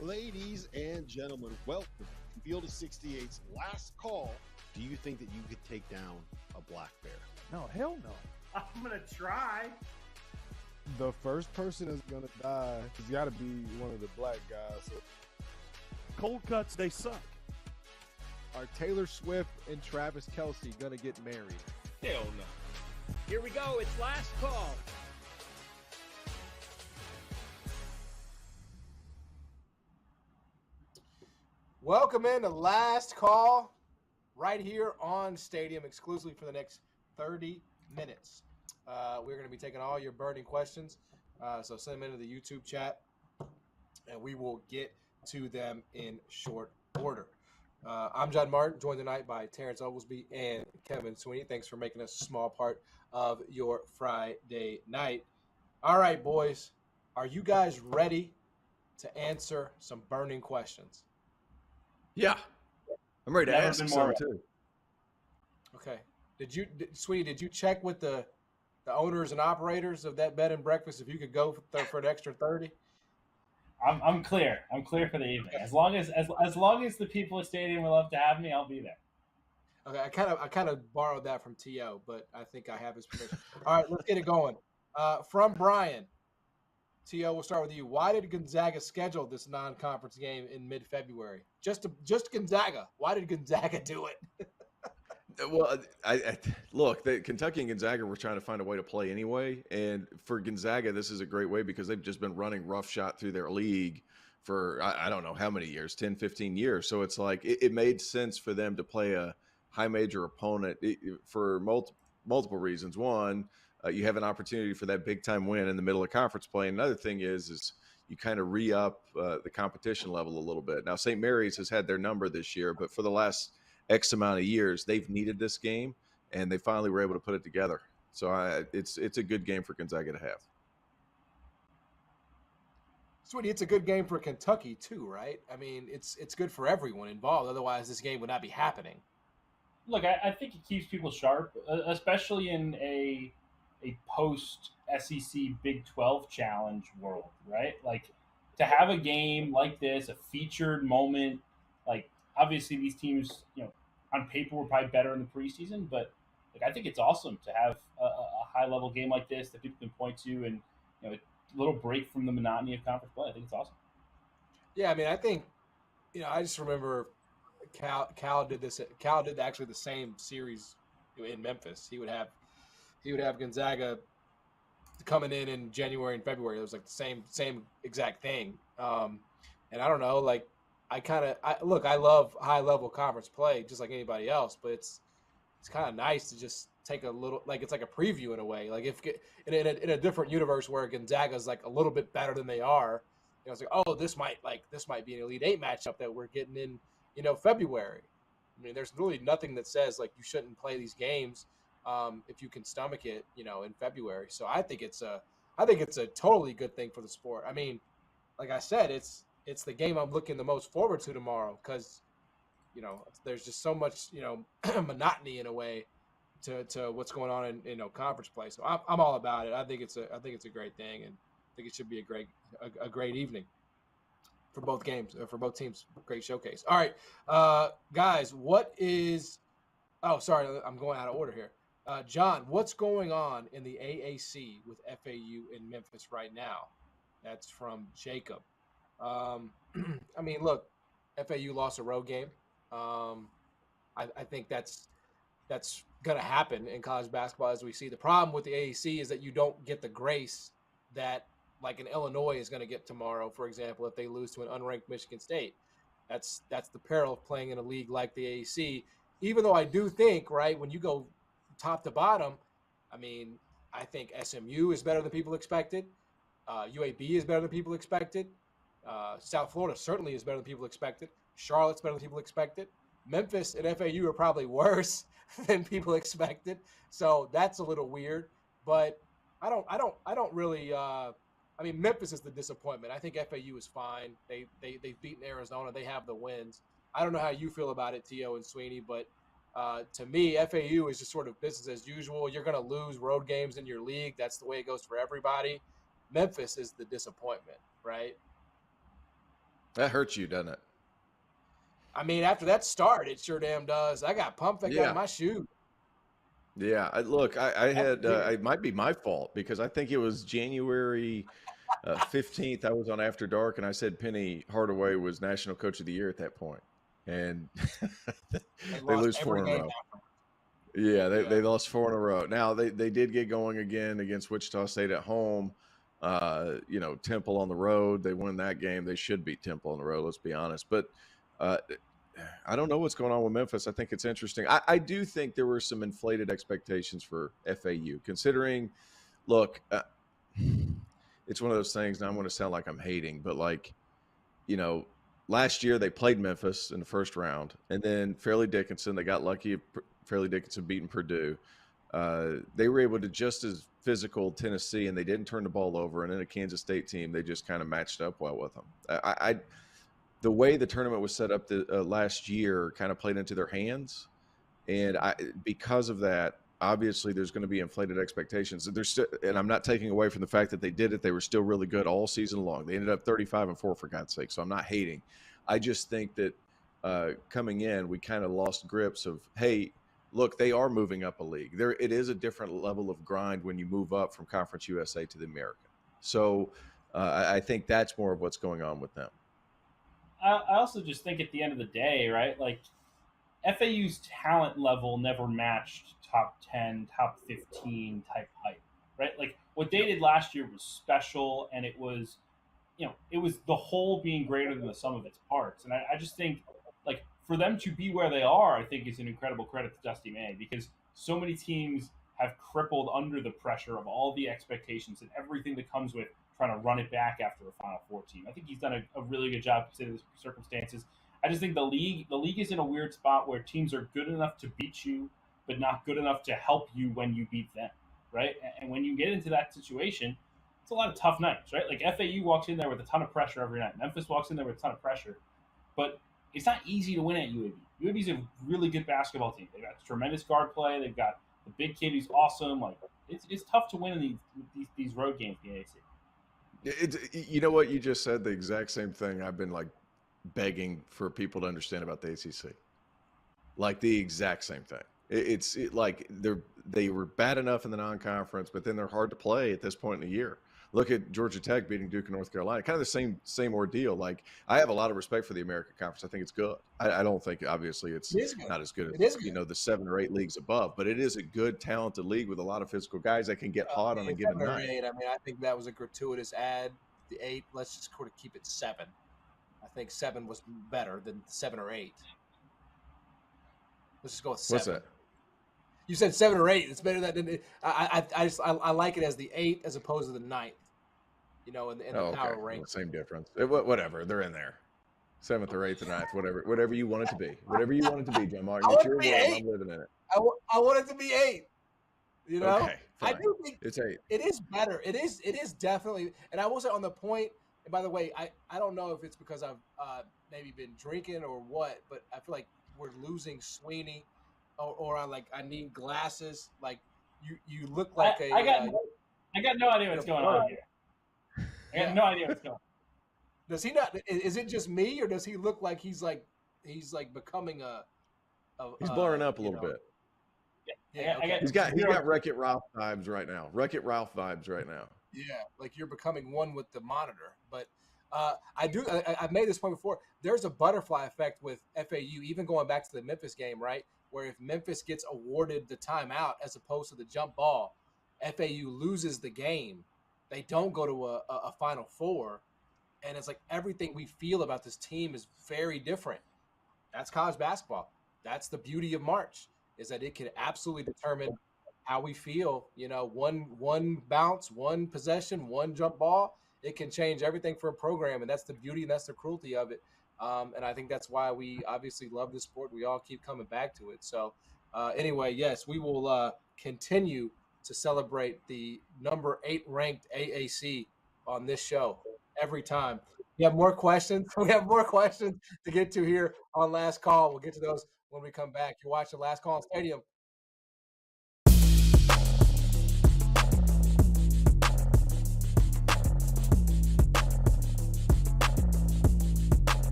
Ladies and gentlemen, welcome to Field of 68's last call. Do you think that you could take down a black bear? No, hell no. I'm going to try. The first person that's going to die has got to be one of the black guys. So. Cold cuts, they suck. Are Taylor Swift and Travis Kelce going to get married? Hell no. Here we go. It's last call. Welcome in to Last Call right here on Stadium exclusively for the next 30 minutes. We're going to be taking all your burning questions, so send them into the YouTube chat, and we will get to them in short order. I'm John Martin, joined tonight by Terrence Oglesby and Kevin Sweeney. Thanks for making us a small part of your Friday night. All right, boys, are you guys ready to answer some burning questions? Yeah, I'm ready to ask some too. Okay. Sweetie, did you check with the owners and operators of that bed and breakfast if you could go for an extra 30? I'm clear. I'm clear for the evening. As long as the people at Stadium would love to have me, I'll be there. Okay, I kind of borrowed that from T.O., but I think I have his permission. All right, let's get it going. From Brian. T.O., we'll start with you. Why did Gonzaga schedule this non-conference game in mid-February? Just Gonzaga. Why did Gonzaga do it? Well, look, Kentucky and Gonzaga were trying to find a way to play anyway. And for Gonzaga, this is a great way because they've just been running roughshod through their league for, I don't know how many years, 10, 15 years. So it's like it made sense for them to play a high major opponent for multiple reasons. One, you have an opportunity for that big time win in the middle of conference play. And another thing is you kind of re-up the competition level a little bit. Now, St. Mary's has had their number this year, but for the last X amount of years, they've needed this game, and they finally were able to put it together. So it's a good game for Gonzaga to have. Sweetie, it's a good game for Kentucky too, right? I mean, it's good for everyone involved. Otherwise, this game would not be happening. Look, I think it keeps people sharp, especially in a post-SEC Big 12 challenge world, right? Like, to have a game like this, a featured moment, like, obviously these teams, on paper were probably better in the preseason, but I think it's awesome to have a high-level game like this that people can point to and, a little break from the monotony of conference play. I think it's awesome. Yeah, I mean, I think, I just remember Cal did this. Cal did actually the same series in Memphis. He would have Gonzaga coming in January and February. It was like the same exact thing. And I don't know, like I love high level conference play just like anybody else, but it's kind of nice to just take a little, like it's like a preview in a way. Like if in a different universe where Gonzaga is like a little bit better than they are, it's like, oh, this might be an Elite Eight matchup that we're getting in February. I mean, there's really nothing that says like you shouldn't play these games if you can stomach it, in February. So I think it's a totally good thing for the sport. I mean, like I said, it's the game I'm looking the most forward to tomorrow because, there's just so much, monotony in a way to what's going on in conference play. So I'm all about it. I think it's a great thing, and I think it should be a great evening for both games, for both teams. Great showcase. All right, guys, sorry, I'm going out of order here. John, what's going on in the AAC with FAU in Memphis right now? That's from Jacob. I mean, look, FAU lost a road game. I think that's going to happen in college basketball as we see. The problem with the AAC is that you don't get the grace that like an Illinois is going to get tomorrow, for example, if they lose to an unranked Michigan State. That's the peril of playing in a league like the AAC. Even though I do think, right, when you go top to bottom, I mean, I think SMU is better than people expected. UAB is better than people expected. South Florida certainly is better than people expected. Charlotte's better than people expected. Memphis and FAU are probably worse than people expected. So that's a little weird. But I don't really. I mean, Memphis is the disappointment. I think FAU is fine. They've beaten Arizona. They have the wins. I don't know how you feel about it, T.O. and Sweeney, but to me, FAU is just sort of business as usual. You're going to lose road games in your league. That's the way it goes for everybody. Memphis is the disappointment, right? That hurts you, doesn't it? I mean, after that start, it sure damn does. I got pumped. I got Yeah. in my shoe. Yeah, I had it might be my fault because I think it was January 15th. I was on After Dark and I said Penny Hardaway was National Coach of the Year at that point, and they lose 4 in a row. Yeah, they lost 4 in a row. Now they did get going again against Wichita State at home. Temple on the road. They won that game. They should beat Temple on the road. Let's be honest, but. I don't know what's going on with Memphis. I think it's interesting. I do think there were some inflated expectations for FAU, considering, look, it's one of those things, and I'm going to sound like I'm hating, but last year they played Memphis in the first round, and then Fairleigh Dickinson, they got lucky. Fairleigh Dickinson beating Purdue. They were able to just as physical Tennessee, and they didn't turn the ball over. And then a Kansas State team, they just kind of matched up well with them. The way the tournament was set up last year kind of played into their hands. And because of that, obviously there's going to be inflated expectations. And I'm not taking away from the fact that they did it. They were still really good all season long. They ended up 35-4 for God's sake. So I'm not hating. I just think that coming in, we kind of lost grips of, hey, look, they are moving up a league. It is a different level of grind when you move up from Conference USA to the American. So I think that's more of what's going on with them. I also just think at the end of the day, right, like FAU's talent level never matched top 10, top 15 type hype, right? Like what they did last year was special, and it was the whole being greater than the sum of its parts. And I just think, like, for them to be where they are, I think is an incredible credit to Dusty May, because so many teams have crippled under the pressure of all the expectations and everything that comes with trying to run it back after a Final Four team. I think he's done a really good job considering the circumstances. I just think the league is in a weird spot where teams are good enough to beat you, but not good enough to help you when you beat them, right? And when you get into that situation, it's a lot of tough nights, right? Like FAU walks in there with a ton of pressure every night. Memphis walks in there with a ton of pressure, but it's not easy to win at UAB. UAB's a really good basketball team. They've got tremendous guard play. They've got the big kid who's awesome. Like it's tough to win in these road games in the AAC. You know what you just said? The exact same thing I've been like begging for people to understand about the ACC. Like the exact same thing. It's like they were bad enough in the non-conference, but then they're hard to play at this point in the year. Look at Georgia Tech beating Duke and North Carolina. Kind of the same ordeal. Like I have a lot of respect for the American Conference. I think it's good. I don't think obviously it's not as good as the 7 or 8 leagues above, but it is a good, talented league with a lot of physical guys that can get hot on a given night. 8, I mean, I think that was a gratuitous add. The 8, let's just sort of keep it 7. I think 7 was better than 7 or 8. Let's just go with 7. What's that? You said 7 or 8. It's better than I like it as the 8 as opposed to the 9th. In the power rank. Well, same difference. Whatever, they're in there. 7th or 8th or 9th, whatever you want it to be. Whatever you want it to be, John Martin. It's your world. I'm living in it. I want it to be 8. Okay, I do think it's 8. It is better. It is definitely. And I will say on the point. And by the way, I don't know if it's because I've maybe been drinking or what, but I feel like we're losing Sweeney, or I need glasses. Like you look like I got no idea what's going on here. I got no idea what's going on. Does he not? Is it just me, or does he look like he's becoming a he's blurring up a little bit. Yeah, okay. He's got Wreck-It Ralph vibes right now. Wreck-It Ralph vibes right now. Yeah, like you're becoming one with the monitor. But I've made this point before. There's a butterfly effect with FAU, even going back to the Memphis game, right? Where if Memphis gets awarded the timeout as opposed to the jump ball, FAU loses the game. They don't go to a Final Four. And it's like everything we feel about this team is very different. That's college basketball. That's the beauty of March, is that it can absolutely determine how we feel. One bounce, one possession, one jump ball, it can change everything for a program. And that's the beauty and that's the cruelty of it. And I think that's why we obviously love this sport. We all keep coming back to it. So anyway, yes, we will continue to celebrate the number 8 ranked AAC on this show every time. We have more questions. We have more questions to get to here on Last Call. We'll get to those when we come back. You're watching Last Call on Stadium.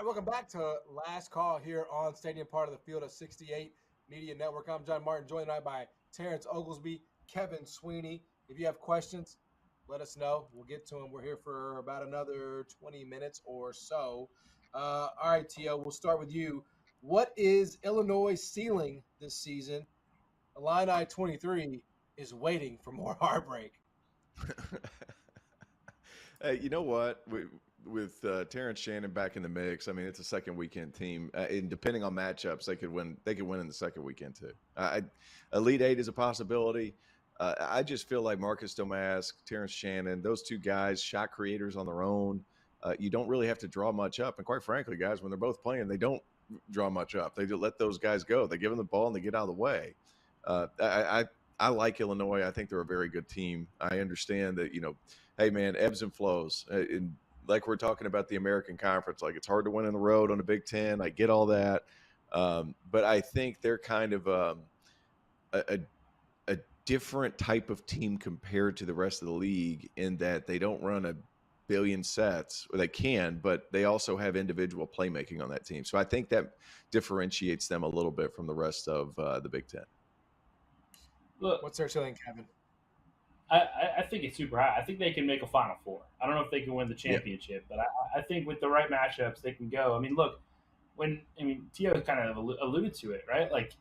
welcome back to Last Call here on Stadium, part of the Field of 68 Media Network. I'm John Martin, joined tonight by Terrence Oglesby, Kevin Sweeney. If you have questions, let us know. We'll get to them. We're here for about another 20 minutes or so. All right, Tio, we'll start with you. What is Illinois' ceiling this season? Illini 23 is waiting for more heartbreak. Hey, you know what? With Terrence Shannon back in the mix, I mean, it's a second weekend team, and depending on matchups, they could win. They could win in the second weekend too. Elite Eight is a possibility. I just feel like Marcus Domask, Terrence Shannon, those two guys, shot creators on their own. You don't really have to draw much up, and quite frankly, guys, when they're both playing, they don't draw much up. They just let those guys go. They give them the ball and they get out of the way. I like Illinois. I think they're a very good team. I understand that, hey man, ebbs and flows. And like we're talking about the American Conference, like it's hard to win on the road on the Big Ten. I get all that, but I think they're kind of a different type of team compared to the rest of the league in that they don't run a billion sets, or they can, but they also have individual playmaking on that team. So I think that differentiates them a little bit from the rest of the Big Ten. Look, What's their ceiling, Kevin? I think it's super high. I think they can make a Final Four. I don't know if they can win the championship, but I think with the right matchups, they can go. I mean, look, Tio kind of alluded to it, right? Like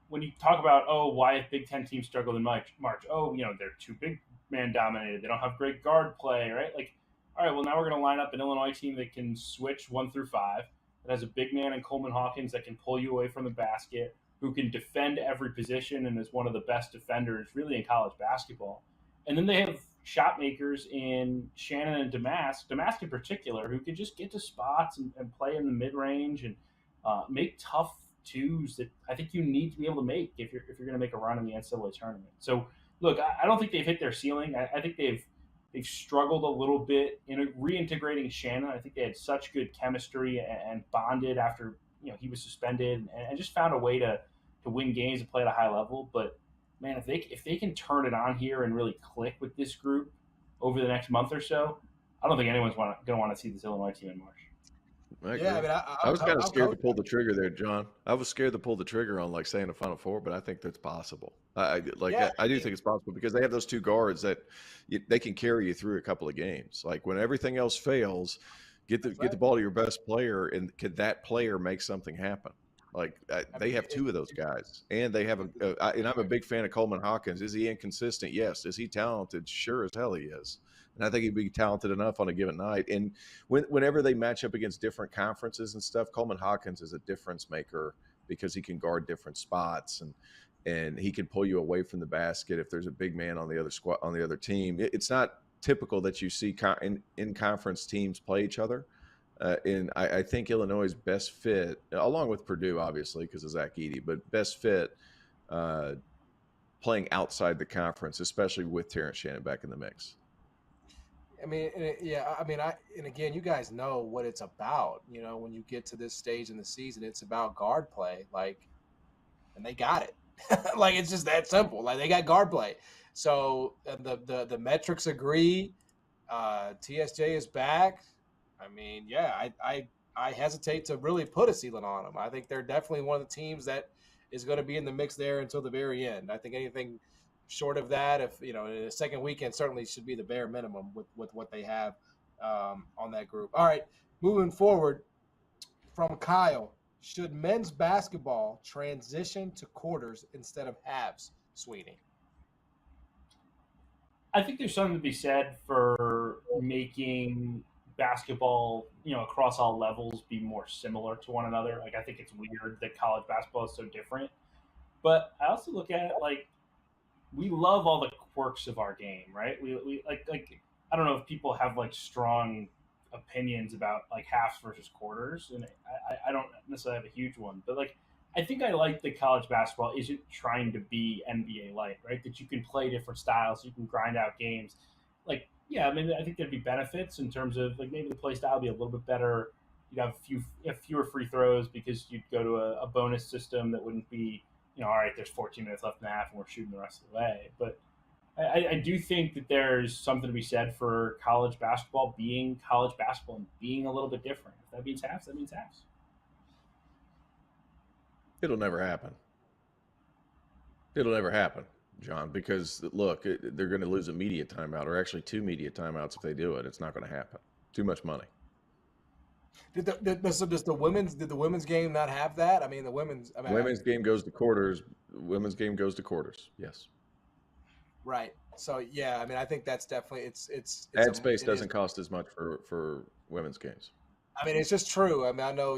when you talk about, why if Big Ten teams struggled in March? They're too big man dominated. They don't have great guard play, right? Like, all right, well, now we're going to line up an Illinois team that can switch 1 through 5, that has a big man in Coleman Hawkins that can pull you away from the basket, who can defend every position and is one of the best defenders really in college basketball. And then they have shot makers in Shannon and Damask in particular, who can just get to spots and play in the mid-range and make tough twos that I think you need to be able to make if you're going to make a run in the NCAA tournament. So, look, I don't think they've hit their ceiling. I think they've struggled a little bit in reintegrating Shannon. I think they had such good chemistry and bonded after he was suspended and just found a way to win games and play at a high level. But man, if they can turn it on here and really click with this group over the next month or so, I don't think anyone's going to want to see this Illinois team in March. I was kind of scared to pull the trigger there, John. I was scared to pull the trigger on saying the Final Four, but I think that's possible. I do think it's possible because they have those two guards that they can carry you through a couple of games. Like when everything else fails, get the ball to your best player, and could that player make something happen? They have two of those guys, and they have and I'm a big fan of Coleman Hawkins. Is he inconsistent? Yes. Is he talented? Sure as hell he is. And I think he'd be talented enough on a given night. And whenever they match up against different conferences and stuff, Coleman Hawkins is a difference maker because he can guard different spots and he can pull you away from the basket if there's a big man on the other team. It's not typical that you see in conference teams play each other. And I think Illinois' best fit, along with Purdue, obviously, because of Zach Edey, but best fit playing outside the conference, especially with Terrence Shannon back in the mix. Again, you guys know what it's about. When you get to this stage in the season, it's about guard play, and they got it. It's just that simple. They got guard play. So the metrics agree. TSJ is back. I hesitate to really put a ceiling on them. I think they're definitely one of the teams that is going to be in the mix there until the very end. I think anything short of that, if in a second weekend, certainly should be the bare minimum with what they have on that group. All right, moving forward from Kyle, should men's basketball transition to quarters instead of halves, Sweeney? I think there's something to be said for making basketball, across all levels be more similar to one another. I think it's weird that college basketball is so different. But I also look at it we love all the quirks of our game, right? We I don't know if people have strong opinions about halves versus quarters, and I don't necessarily have a huge one, but I think I like that college basketball isn't trying to be NBA light, right? That you can play different styles, you can grind out games. I think there'd be benefits in terms of maybe the play style would be a little bit better. You'd have fewer free throws because you'd go to a bonus system that wouldn't be, all right, there's 14 minutes left in the half and we're shooting the rest of the way. But I do think that there's something to be said for college basketball being college basketball and being a little bit different. If that means halves, that means halves. It'll never happen. It'll never happen, John, because look, they're going to lose a media timeout, or actually 2 media timeouts if they do it. It's not going to happen. Too much money. So does the women's game not have that? I mean, the women's. I mean, Women's game goes to quarters. Women's game goes to quarters. Yes. right. So yeah, I mean, I think that's definitely it's Ad space doesn't cost as much for women's games. I mean, it's just true. I mean, I know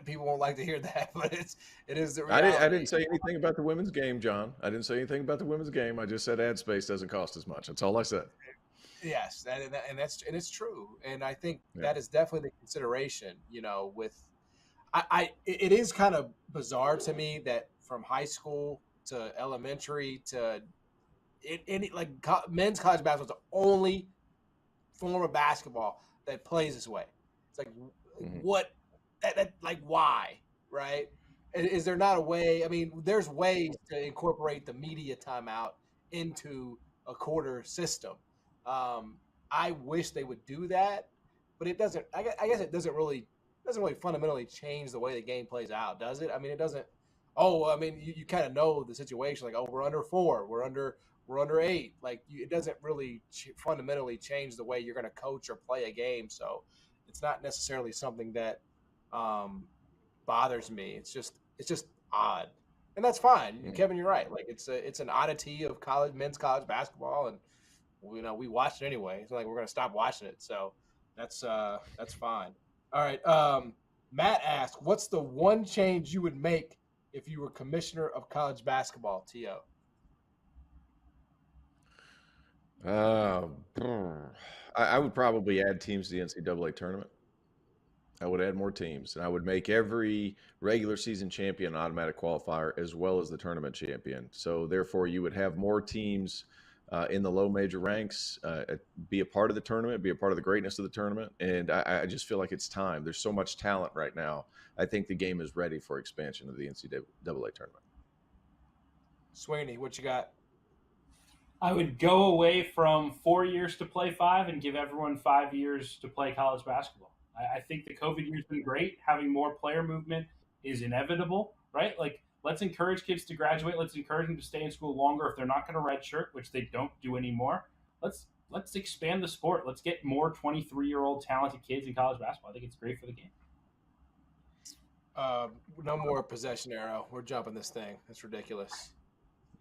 people won't like to hear that, but it is the reality. I didn't say anything about the women's game, John. I didn't say anything about the women's game. I just said ad space doesn't cost as much. That's all I said. Yes, and it's true, and I think that is definitely the consideration. With it is kind of bizarre to me that from high school to elementary to men's college basketball is the only form of basketball that plays this way. It's like what that like why, right? Is there not a way? I mean, there's ways to incorporate the media timeout into a quarter system. I wish they would do that, but it doesn't. I guess it doesn't really fundamentally change the way the game plays out, does it? I mean, it doesn't. Oh, I mean, you kind of know the situation. Like, oh, we're under 4, we're under 8. Like, it doesn't really fundamentally change the way you're going to coach or play a game. So, it's not necessarily something that bothers me. It's just odd, and that's fine. Kevin, you're right. Like, it's an oddity of men's college basketball, and we watch it anyway. It's not like we're going to stop watching it. So that's fine. All right. Matt asked, what's the one change you would make if you were commissioner of college basketball, T.O.? I would probably add teams to the NCAA tournament. I would add more teams, and I would make every regular season champion an automatic qualifier as well as the tournament champion. So therefore, you would have more teams in the low major ranks, be a part of the tournament, be a part of the greatness of the tournament. And I just feel like it's time. There's so much talent right now. I think the game is ready for expansion of the NCAA tournament. Sweeney, what you got? I would go away from 4 years to play 5 and give everyone 5 years to play college basketball. I think the COVID year's been great. Having more player movement is inevitable, right? Like, let's encourage kids to graduate. Let's encourage them to stay in school longer if they're not going to redshirt, which they don't do anymore. Let's expand the sport. Let's get more 23-year-old talented kids in college basketball. I think it's great for the game. No more possession arrow. We're jumping this thing. That's ridiculous.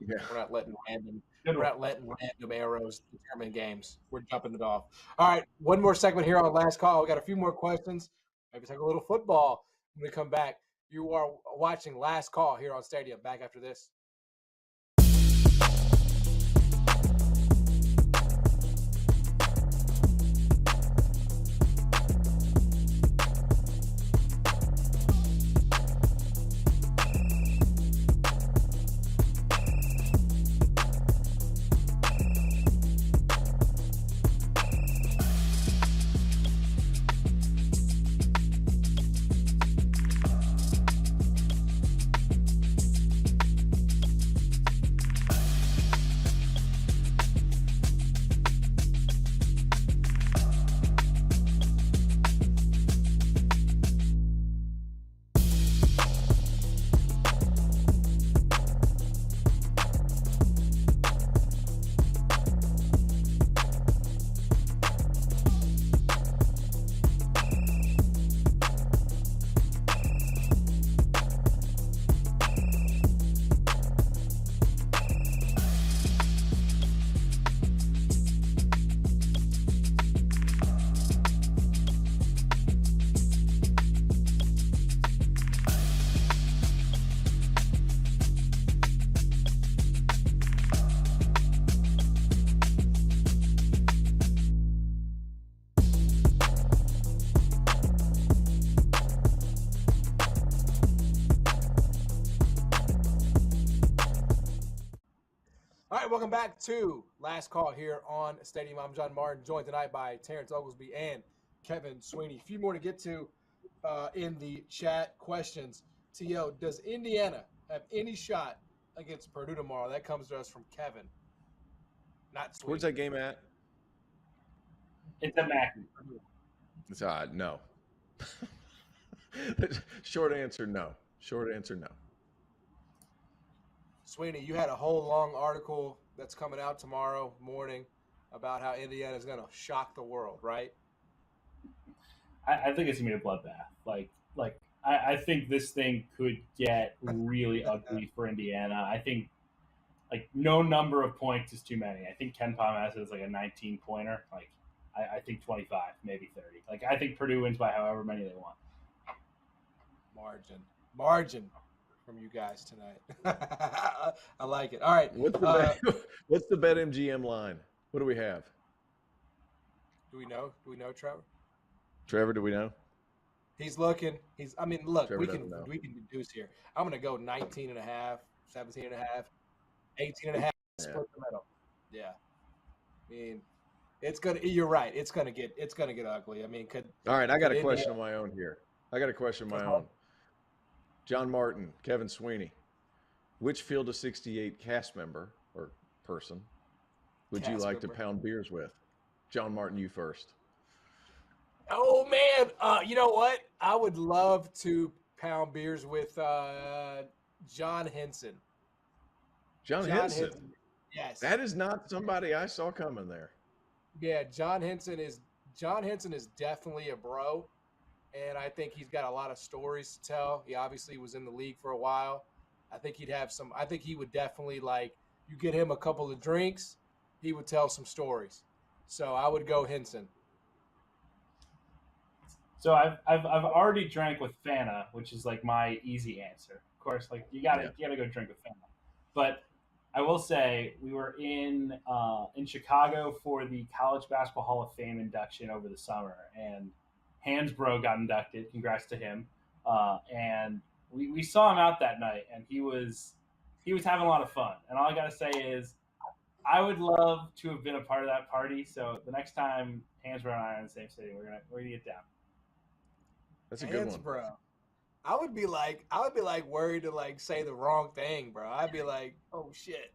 Yeah. We're not letting random arrows determine games. We're jumping it off. All right, one more segment here on Last Call. We got a few more questions. Maybe talk a little football when we come back. You are watching Last Call here on Stadium. Back after this. All right, welcome back to Last Call here on Stadium. I'm John Martin, joined tonight by Terrence Oglesby and Kevin Sweeney. A few more to get to in the chat questions. T.O., does Indiana have any shot against Purdue tomorrow? That comes to us from Kevin. Not Sweeney. Where's that game at? It's a Mac. It's no. Short answer, no. Short answer, no. Sweeney, you had a whole long article that's coming out tomorrow morning about how Indiana is going to shock the world, right? I think it's gonna be a bloodbath. I think this thing could get really ugly for Indiana. I think no number of points is too many. I think Ken Palm has it as like a 19 pointer. I think 25, maybe 30. I think Purdue wins by however many they want. Margin from you guys tonight. I like it. All right. What's the BetMGM line? What do we have? Do we know, Trevor? Trevor, do we know? He's looking. Look, Trevor we can doesn't know. deduce here. I'm going to go 19 and a half, 17 and a half, 18 and a half, split the middle. Yeah. I mean, you're right. It's gonna get ugly. I mean, all right, I got a question of my own here. John Martin, Kevin Sweeney. Which Field of 68 cast member or person would you like to pound beers with? John Martin, you first. Oh man, you know what? I would love to pound beers with John Henson. John Henson. Yes. That is not somebody I saw coming there. Yeah, John Henson is definitely a bro, and I think he's got a lot of stories to tell. He obviously was in the league for a while. I think he would definitely, you get him a couple of drinks, he would tell some stories. So I would go Henson. So I've already drank with Fanta, which is my easy answer. Of course, you gotta go drink with Fanta. But I will say we were in Chicago for the College Basketball Hall of Fame induction over the summer, and Hansbrough got inducted. Congrats to him. And we saw him out that night, and he was having a lot of fun. And all I gotta say is, I would love to have been a part of that party. So the next time Hansbrough and I are in the same city, we're gonna get down. That's a good one. Bro. I would be worried to say the wrong thing, bro. I'd be like, oh shit.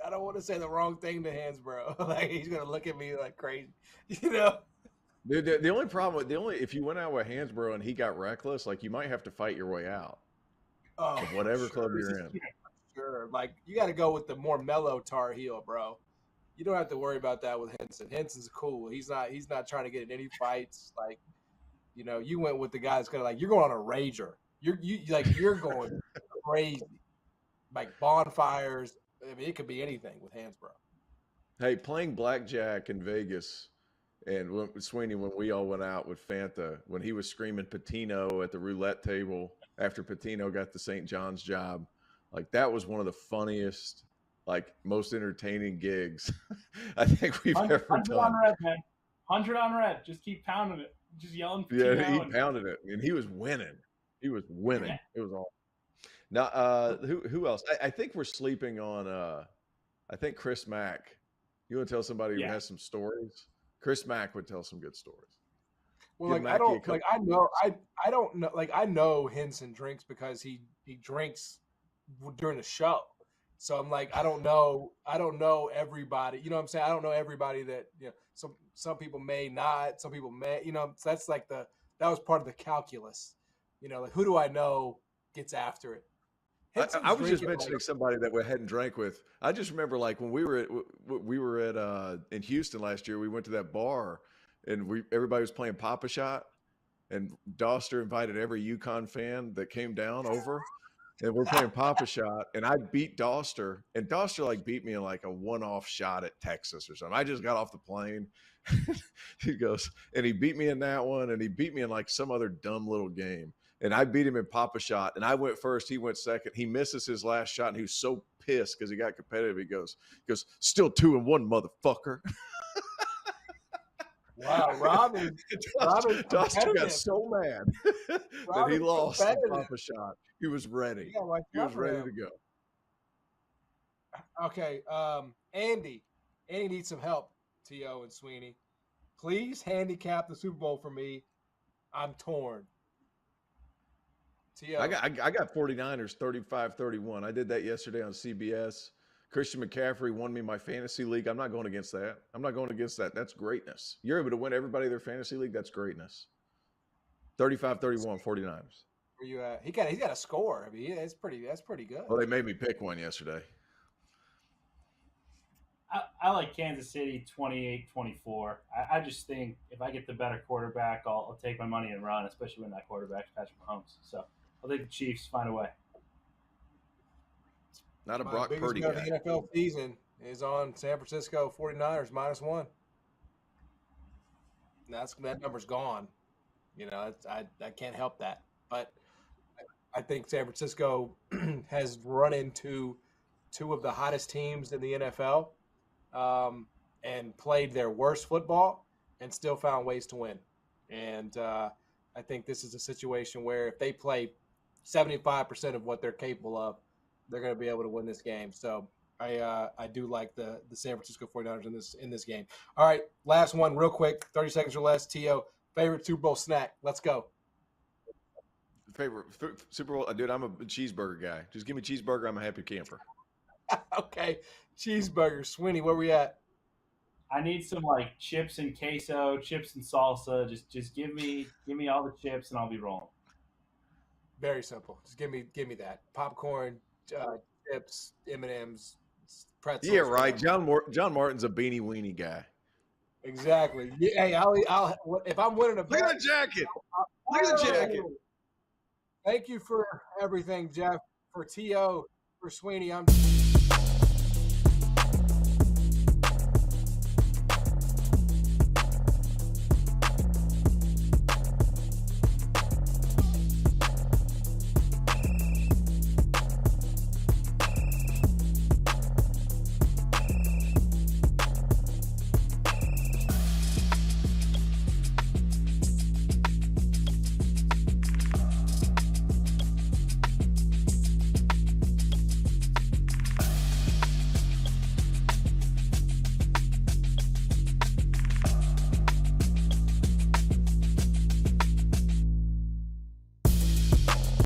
I don't want to say the wrong thing to Hansbrough. He's gonna look at me like crazy. The only problem if you went out with Hansbrough and he got reckless, you might have to fight your way out. Of whatever club you're in. Sure. You gotta go with the more mellow Tar Heel, bro. You don't have to worry about that with Henson. Henson's cool. He's not trying to get in any fights. You went with the guy that's gonna you're going on a rager. You're going crazy. Bonfires. I mean, it could be anything with Hansbrough. Hey, playing blackjack in Vegas, and Sweeney, when we all went out with Fanta, when he was screaming Patino at the roulette table after Patino got the St. John's job, that was one of the funniest, most entertaining gigs I think we've ever done. 100 on red, man. 100 on red. Just keep pounding it. Just yelling. Yeah, he pounded it, and he was winning. It was all. Now, who else? I think we're sleeping on. I think Chris Mack. You want to tell somebody who has some stories? Chris Mack would tell some good stories. Well, I know Henson drinks because he drinks during the show. So I'm I don't know everybody. You know what I'm saying? I don't know everybody that some people may not, some people may, so that's that was part of the calculus. Who do I know gets after it? I was just mentioning somebody that we hadn't drank with. I just remember when we were at in Houston last year, we went to that bar and everybody was playing Papa Shot, and Doster invited every UConn fan that came down over. And we're playing Papa Shot, and I beat Doster, and Doster beat me in a one-off shot at Texas or something. I just got off the plane. He goes, and he beat me in that one, and he beat me in some other dumb little game. And I beat him in Papa Shot, and I went first. He went second. He misses his last shot, and he was so pissed because he got competitive. He goes, still 2-1, motherfucker. Wow, Robin Doster got so mad that he lost the Papa Shot. He was ready. Yeah, he was ready to go. Okay, Andy needs some help. T.O. and Sweeney, please handicap the Super Bowl for me. I'm torn. T.O. I got 49ers 35-31. I did that yesterday on CBS. Christian McCaffrey won me my fantasy league. I'm not going against that. I'm not going against that. That's greatness. You're able to win everybody their fantasy league. That's greatness. 35-31 49ers. Where you at? He's got a score. I mean, that's pretty good. Well, they made me pick one yesterday. I like Kansas City 28-24. I just think if I get the better quarterback, I'll take my money and run, especially when that quarterback's Patrick Mahomes. So I'll think the Chiefs find a way. Not a My Brock biggest Purdy bet guy. of the NFL season is on San Francisco 49ers -1. That number's gone. You know, I can't help that. But I think San Francisco has run into two of the hottest teams in the NFL and played their worst football and still found ways to win. And I think this is a situation where if they play 75% of what they're capable of, they're going to be able to win this game. So I do like the San Francisco 49ers in this game. All right, last one real quick, 30 seconds or less. T.O., favorite Super Bowl snack. Let's go. Favorite Super Bowl, dude. I'm a cheeseburger guy. Just give me cheeseburger. I'm a happy camper. Okay, cheeseburger. Sweeney, where we at? I need some like chips and queso, chips and salsa. Just give me all the chips and I'll be rolling. Very simple. Just give me that popcorn, chips, M&Ms, pretzels. Yeah, right. John Martin's a beanie weenie guy. Exactly. Yeah, hey, I'll if I'm winning a Look at the jacket. Look at the jacket. Thank you for everything, Jeff. For T.O., for Sweeney, I'm